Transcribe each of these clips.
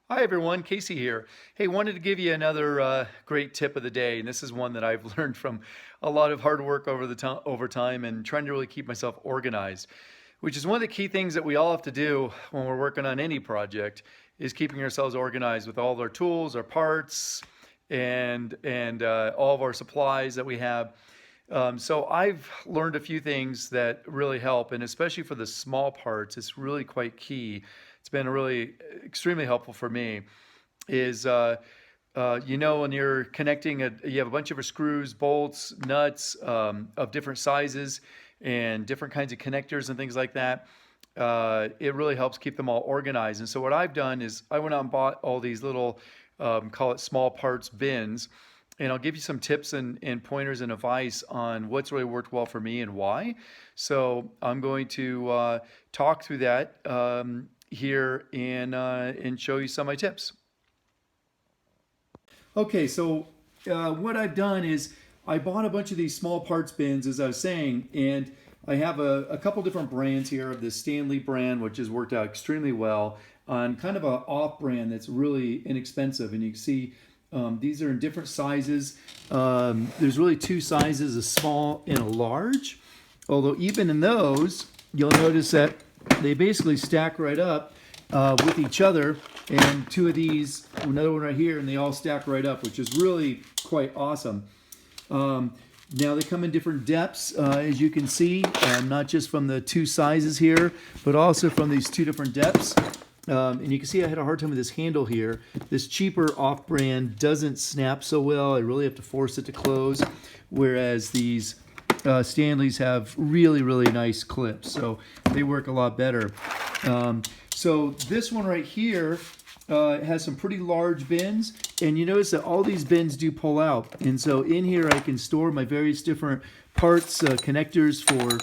Hi everyone, Casey here. Hey, wanted to give you another great tip of the day, and this is one that I've learned from a lot of hard work over time and trying to really keep myself organized, which is one of the key things that we all have to do when we're working on any project, is keeping ourselves organized with all of our tools, our parts, and all of our supplies that we have. So I've learned a few things that really help, and especially for the small parts, it's really quite key. It's been really extremely helpful for me. Is when you're connecting, you have a bunch of screws, bolts, nuts of different sizes, and different kinds of connectors and things like that. It really helps keep them all organized. And so what I've done is I went out and bought all these little, call it small parts bins, and I'll give you some tips and pointers and advice on what's really worked well for me and why. So I'm going to talk through that here and show you some of my tips. Okay, so what I've done is I bought a bunch of these small parts bins, as I was saying, and I have a couple different brands here of the Stanley brand, which has worked out extremely well, on kind of a off brand that's really inexpensive. And you can see these are in different sizes. There's really two sizes, a small and a large. Although even in those, you'll notice that they basically stack right up with each other. And two of these, another one right here, and they all stack right up, which is really quite awesome. Now they come in different depths, as you can see, not just from the two sizes here, but also from these two different depths. And you can see I had a hard time with this handle here. This cheaper off-brand doesn't snap so well. I really have to force it to close, whereas these Stanleys have really, really nice clips, so they work a lot better. So this one right here has some pretty large bins, and you notice that all these bins do pull out. And so in here I can store my various different parts, connectors for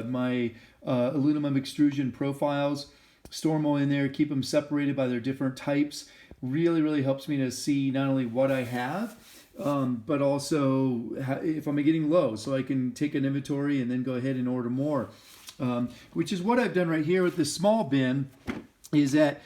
my aluminum extrusion profiles. Store them all in there, keep them separated by their different types. Really, really helps me to see not only what I have, but also if I'm getting low, so I can take an inventory and then go ahead and order more. Which is what I've done right here with this small bin, is that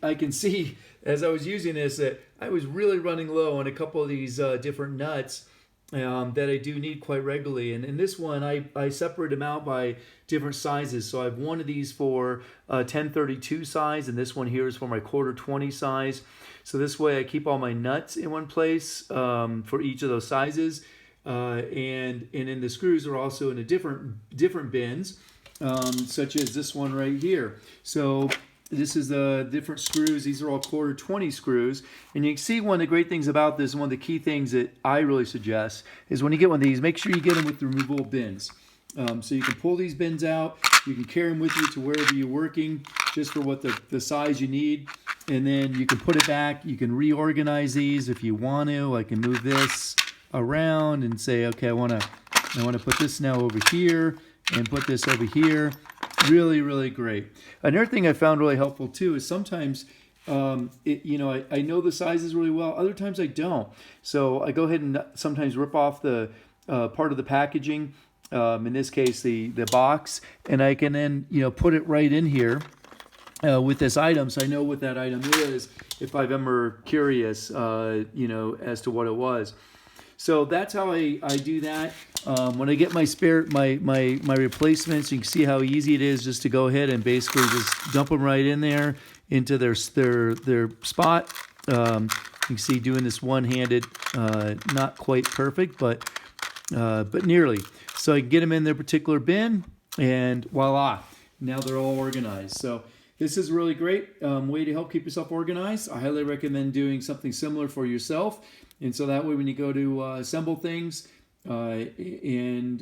I can see as I was using this that I was really running low on a couple of these different nuts that I do need quite regularly. And in this one, I separate them out by different sizes. So I have one of these for 1032 size, and this one here is for my quarter 20 size. So this way I keep all my nuts in one place for each of those sizes. And in the screws are also in a different bins, such as this one right here. So this is the different screws. These are all quarter 20 screws. And you can see one of the great things about this, one of the key things that I really suggest, is when you get one of these, make sure you get them with the removable bins. So you can pull these bins out. You can carry them with you to wherever you're working, just for what the size you need. And then you can put it back. You can reorganize these if you want to. I can move this around and say, okay, I want to put this now over here and put this over here. Really, really great. Another thing I found really helpful too is sometimes, I know the sizes really well. Other times I don't. So I go ahead and sometimes rip off the part of the packaging. In this case, the box, and I can then put it right in here with this item, so I know what that item is if I'm ever curious, as to what it was. So that's how I do that. When I get my my replacements, you can see how easy it is just to go ahead and basically just dump them right in there into their spot. You can see doing this one-handed, not quite perfect, but nearly. So I can get them in their particular bin, and voila, now they're all organized. So this is a really great way to help keep yourself organized. I highly recommend doing something similar for yourself. And so that way when you go to assemble things and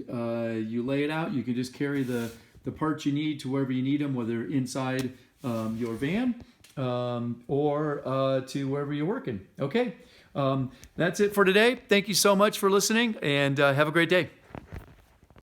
you lay it out, you can just carry the parts you need to wherever you need them, whether inside your van or to wherever you're working. Okay, that's it for today. Thank you so much for listening, and have a great day.